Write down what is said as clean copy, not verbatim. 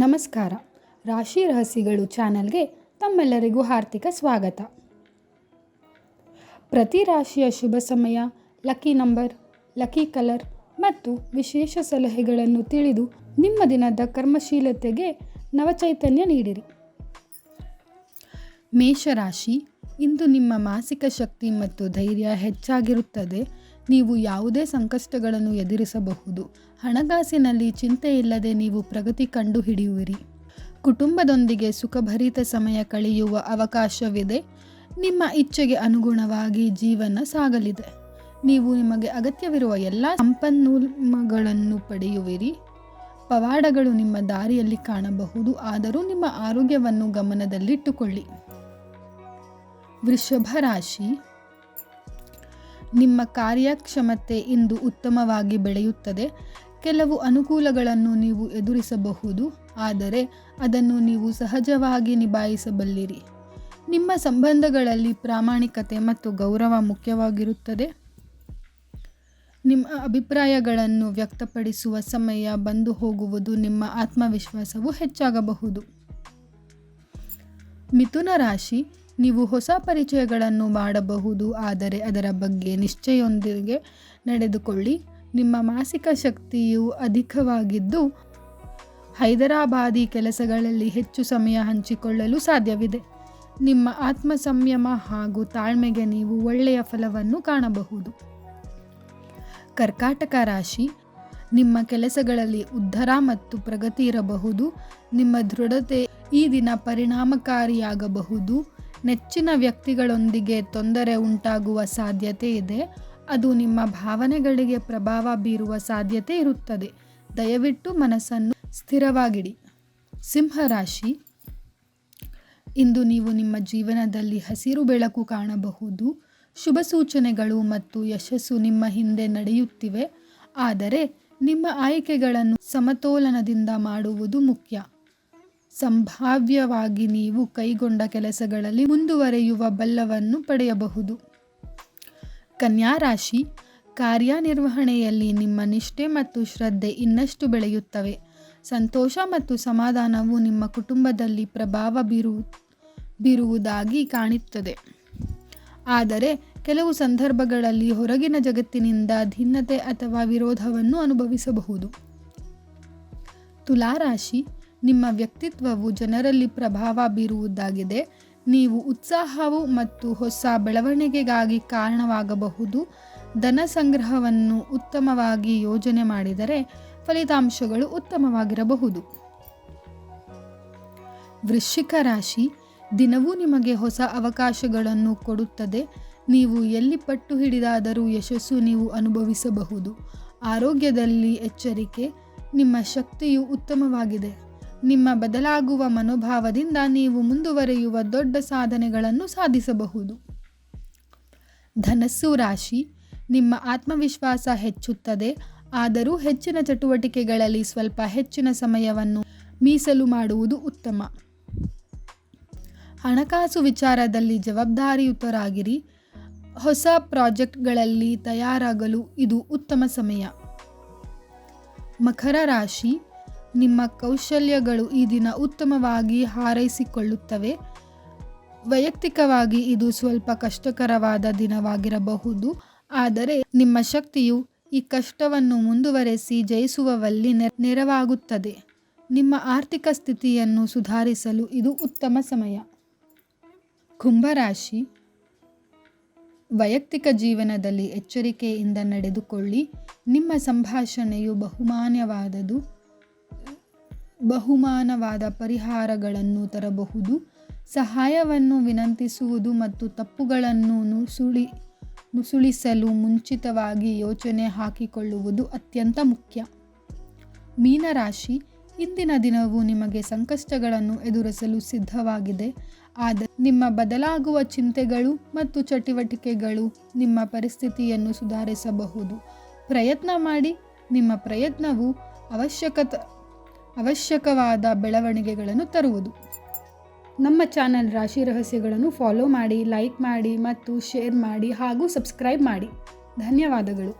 ನಮಸ್ಕಾರ. ರಾಶಿ ರಹಸ್ಯಗಳು ಚಾನಲ್ಗೆ ತಮ್ಮೆಲ್ಲರಿಗೂ ಹಾರ್ದಿಕ ಸ್ವಾಗತ. ಪ್ರತಿ ರಾಶಿಯ ಶುಭ ಸಮಯ, ಲಕ್ಕಿ ನಂಬರ್, ಲಕ್ಕಿ ಕಲರ್ ಮತ್ತು ವಿಶೇಷ ಸಲಹೆಗಳನ್ನು ತಿಳಿದು ನಿಮ್ಮ ದಿನದ ಕರ್ಮಶೀಲತೆಗೆ ನವಚೈತನ್ಯ ನೀಡಿರಿ. ಮೇಷರಾಶಿ, ಇಂದು ನಿಮ್ಮ ಮಾನಸಿಕ ಶಕ್ತಿ ಮತ್ತು ಧೈರ್ಯ ಹೆಚ್ಚಾಗಿರುತ್ತದೆ. ನೀವು ಯಾವುದೇ ಸಂಕಷ್ಟಗಳನ್ನು ಎದುರಿಸಬಹುದು. ಹಣಕಾಸಿನಲ್ಲಿ ಚಿಂತೆ ಇಲ್ಲದೆ ನೀವು ಪ್ರಗತಿ ಕಂಡುಹಿಡಿಯುವಿರಿ. ಕುಟುಂಬದೊಂದಿಗೆ ಸುಖಭರಿತ ಸಮಯ ಕಳೆಯುವ ಅವಕಾಶವಿದೆ. ನಿಮ್ಮ ಇಚ್ಛೆಗೆ ಅನುಗುಣವಾಗಿ ಜೀವನ ಸಾಗಲಿದೆ. ನೀವು ನಿಮಗೆ ಅಗತ್ಯವಿರುವ ಎಲ್ಲ ಸಂಪನ್ಮೂಲಗಳನ್ನು ಪಡೆಯುವಿರಿ. ಪವಾಡಗಳು ನಿಮ್ಮ ದಾರಿಯಲ್ಲಿ ಕಾಣಬಹುದು, ಆದರೂ ನಿಮ್ಮ ಆರೋಗ್ಯವನ್ನು ಗಮನದಲ್ಲಿಟ್ಟುಕೊಳ್ಳಿ. ವೃಷಭ ರಾಶಿ, ನಿಮ್ಮ ಕಾರ್ಯಕ್ಷಮತೆ ಇಂದು ಉತ್ತಮವಾಗಿ ಬೆಳೆಯುತ್ತದೆ. ಕೆಲವು ಅನುಕೂಲಗಳನ್ನು ನೀವು ಎದುರಿಸಬಹುದು, ಆದರೆ ಅದನ್ನು ನೀವು ಸಹಜವಾಗಿ ನಿಭಾಯಿಸಬಲ್ಲಿರಿ. ನಿಮ್ಮ ಸಂಬಂಧಗಳಲ್ಲಿ ಪ್ರಾಮಾಣಿಕತೆ ಮತ್ತು ಗೌರವ ಮುಖ್ಯವಾಗಿರುತ್ತದೆ. ನಿಮ್ಮ ಅಭಿಪ್ರಾಯಗಳನ್ನು ವ್ಯಕ್ತಪಡಿಸುವ ಸಮಯ ಬಂದು ಹೋಗುವುದು. ನಿಮ್ಮ ಆತ್ಮವಿಶ್ವಾಸವು ಹೆಚ್ಚಾಗಬಹುದು. ಮಿಥುನ ರಾಶಿ, ನೀವು ಹೊಸ ಪರಿಚಯಗಳನ್ನು ಮಾಡಬಹುದು, ಆದರೆ ಅದರ ಬಗ್ಗೆ ನಿಶ್ಚಯದೊಂದಿಗೆ ನಡೆದುಕೊಳ್ಳಿ. ನಿಮ್ಮ ಮಾನಸಿಕ ಶಕ್ತಿಯು ಅಧಿಕವಾಗಿದ್ದು ಹೈದರಾಬಾದಿ ಕೆಲಸಗಳಲ್ಲಿ ಹೆಚ್ಚು ಸಮಯ ಹಂಚಿಕೊಳ್ಳಲು ಸಾಧ್ಯವಿದೆ. ನಿಮ್ಮ ಆತ್ಮ ಸಂಯಮ ಹಾಗೂ ತಾಳ್ಮೆಗೆ ನೀವು ಒಳ್ಳೆಯ ಫಲವನ್ನು ಕಾಣಬಹುದು. ಕರ್ಕಾಟಕ ರಾಶಿ, ನಿಮ್ಮ ಕೆಲಸಗಳಲ್ಲಿ ಉದ್ಧಾರ ಮತ್ತು ಪ್ರಗತಿ ಇರಬಹುದು. ನಿಮ್ಮ ದೃಢತೆ ಈ ದಿನ ಪರಿಣಾಮಕಾರಿಯಾಗಬಹುದು. ನೆಚ್ಚಿನ ವ್ಯಕ್ತಿಗಳೊಂದಿಗೆ ತೊಂದರೆ ಉಂಟಾಗುವ ಸಾಧ್ಯತೆ ಇದೆ. ಅದು ನಿಮ್ಮ ಭಾವನೆಗಳಿಗೆ ಪ್ರಭಾವ ಬೀರುವ ಸಾಧ್ಯತೆ ಇರುತ್ತದೆ. ದಯವಿಟ್ಟು ಮನಸ್ಸನ್ನು ಸ್ಥಿರವಾಗಿಡಿ. ಸಿಂಹರಾಶಿ, ಇಂದು ನೀವು ನಿಮ್ಮ ಜೀವನದಲ್ಲಿ ಹಸಿರು ಬೆಳಕು ಕಾಣಬಹುದು. ಶುಭ ಸೂಚನೆಗಳು ಮತ್ತು ಯಶಸ್ಸು ನಿಮ್ಮ ಹಿಂದೆ ನಡೆಯುತ್ತಿವೆ, ಆದರೆ ನಿಮ್ಮ ಆಯ್ಕೆಗಳನ್ನು ಸಮತೋಲನದಿಂದ ಮಾಡುವುದು ಮುಖ್ಯ. ಸಂಭಾವ್ಯವಾಗಿ ನೀವು ಕೈಗೊಂಡ ಕೆಲಸಗಳಲ್ಲಿ ಮುಂದುವರಿಯುವ ಬಲವನ್ನು ಪಡೆಯಬಹುದು. ಕನ್ಯಾ ರಾಶಿ, ಕಾರ್ಯನಿರ್ವಹಣೆಯಲ್ಲಿ ನಿಮ್ಮ ನಿಷ್ಠೆ ಮತ್ತು ಶ್ರದ್ಧೆ ಇನ್ನಷ್ಟು ಬೆಳೆಯುತ್ತವೆ. ಸಂತೋಷ ಮತ್ತು ಸಮಾಧಾನವು ನಿಮ್ಮ ಕುಟುಂಬದಲ್ಲಿ ಪ್ರಭಾವ ಬೀರುವುದಾಗಿ ಕಾಣುತ್ತದೆ, ಆದರೆ ಕೆಲವು ಸಂದರ್ಭಗಳಲ್ಲಿ ಹೊರಗಿನ ಜಗತ್ತಿನಿಂದ ಖಿನ್ನತೆ ಅಥವಾ ವಿರೋಧವನ್ನು ಅನುಭವಿಸಬಹುದು. ತುಲಾ ರಾಶಿ, ನಿಮ್ಮ ವ್ಯಕ್ತಿತ್ವವು ಜನರಲ್ಲಿ ಪ್ರಭಾವ ಬೀರುವುದಾಗಿದೆ. ನೀವು ಉತ್ಸಾಹವು ಮತ್ತು ಹೊಸ ಬೆಳವಣಿಗೆಗಾಗಿ ಕಾರಣವಾಗಬಹುದು. ಧನ ಸಂಗ್ರಹವನ್ನು ಉತ್ತಮವಾಗಿ ಯೋಜನೆ ಮಾಡಿದರೆ ಫಲಿತಾಂಶಗಳು ಉತ್ತಮವಾಗಿರಬಹುದು. ವೃಶ್ಚಿಕ ರಾಶಿ, ದಿನವೂ ನಿಮಗೆ ಹೊಸ ಅವಕಾಶಗಳನ್ನು ಕೊಡುತ್ತದೆ. ನೀವು ಎಲ್ಲಿ ಪಟ್ಟು ಹಿಡಿದಾದರೂ ಯಶಸ್ಸು ನೀವು ಅನುಭವಿಸಬಹುದು. ಆರೋಗ್ಯದಲ್ಲಿ ಎಚ್ಚರಿಕೆ. ನಿಮ್ಮ ಶಕ್ತಿಯು ಉತ್ತಮವಾಗಿದೆ. ನಿಮ್ಮ ಬದಲಾಗುವ ಮನೋಭಾವದಿಂದ ನೀವು ಮುಂದುವರಿಯುವ ದೊಡ್ಡ ಸಾಧನೆಗಳನ್ನು ಸಾಧಿಸಬಹುದು. ಧನಸ್ಸು ರಾಶಿ, ನಿಮ್ಮ ಆತ್ಮವಿಶ್ವಾಸ ಹೆಚ್ಚುತ್ತದೆ, ಆದರೂ ಹೆಚ್ಚಿನ ಚಟುವಟಿಕೆಗಳಲ್ಲಿ ಸ್ವಲ್ಪ ಹೆಚ್ಚಿನ ಸಮಯವನ್ನು ಮೀಸಲು ಮಾಡುವುದು ಉತ್ತಮ. ಹಣಕಾಸು ವಿಚಾರದಲ್ಲಿ ಜವಾಬ್ದಾರಿಯುತರಾಗಿರಿ. ಹೊಸ ಪ್ರಾಜೆಕ್ಟ್ಗಳಲ್ಲಿ ತಯಾರಾಗಲು ಇದು ಉತ್ತಮ ಸಮಯ. ಮಕರ ರಾಶಿ, ನಿಮ್ಮ ಕೌಶಲ್ಯಗಳು ಈ ದಿನ ಉತ್ತಮವಾಗಿ ಹಾರೈಸಿಕೊಳ್ಳುತ್ತವೆ. ವೈಯಕ್ತಿಕವಾಗಿ ಇದು ಸ್ವಲ್ಪ ಕಷ್ಟಕರವಾದ ದಿನವಾಗಿರಬಹುದು, ಆದರೆ ನಿಮ್ಮ ಶಕ್ತಿಯು ಈ ಕಷ್ಟವನ್ನು ಮುಂದುವರೆಸಿ ಜಯಿಸುವಲ್ಲಿ ನೆರವಾಗುತ್ತದೆ. ನಿಮ್ಮ ಆರ್ಥಿಕ ಸ್ಥಿತಿಯನ್ನು ಸುಧಾರಿಸಲು ಇದು ಉತ್ತಮ ಸಮಯ. ಕುಂಭರಾಶಿ, ವೈಯಕ್ತಿಕ ಜೀವನದಲ್ಲಿ ಎಚ್ಚರಿಕೆಯಿಂದ ನಡೆದುಕೊಳ್ಳಿ. ನಿಮ್ಮ ಸಂಭಾಷಣೆಯು ಬಹುಮಾನವಾದ ಪರಿಹಾರಗಳನ್ನು ತರಬಹುದು. ಸಹಾಯವನ್ನು ವಿನಂತಿಸುವುದು ಮತ್ತು ತಪ್ಪುಗಳನ್ನು ನುಸುಳಿಸಲು ಮುಂಚಿತವಾಗಿ ಯೋಚನೆ ಹಾಕಿಕೊಳ್ಳುವುದು ಅತ್ಯಂತ ಮುಖ್ಯ. ಮೀನರಾಶಿ, ಇಂದಿನ ದಿನವು ನಿಮಗೆ ಸಂಕಷ್ಟಗಳನ್ನು ಎದುರಿಸಲು ಸಿದ್ಧವಾಗಿದೆ, ಆದರೆ ನಿಮ್ಮ ಬದಲಾಗುವ ಚಿಂತೆಗಳು ಮತ್ತು ಚಟುವಟಿಕೆಗಳು ನಿಮ್ಮ ಪರಿಸ್ಥಿತಿಯನ್ನು ಸುಧಾರಿಸಬಹುದು. ಪ್ರಯತ್ನ ಮಾಡಿ. ನಿಮ್ಮ ಪ್ರಯತ್ನವು ಅವಶ್ಯಕವಾದ ಬೆಳವಣಿಗೆಗಳನ್ನು ತರುವುದು. ನಮ್ಮ ಚಾನಲ್ ರಾಶಿ ರಹಸ್ಯಗಳನ್ನು ಫಾಲೋ ಮಾಡಿ, ಲೈಕ್ ಮಾಡಿ ಮತ್ತು ಶೇರ್ ಮಾಡಿ ಹಾಗೂ ಸಬ್ಸ್ಕ್ರೈಬ್ ಮಾಡಿ. ಧನ್ಯವಾದಗಳು.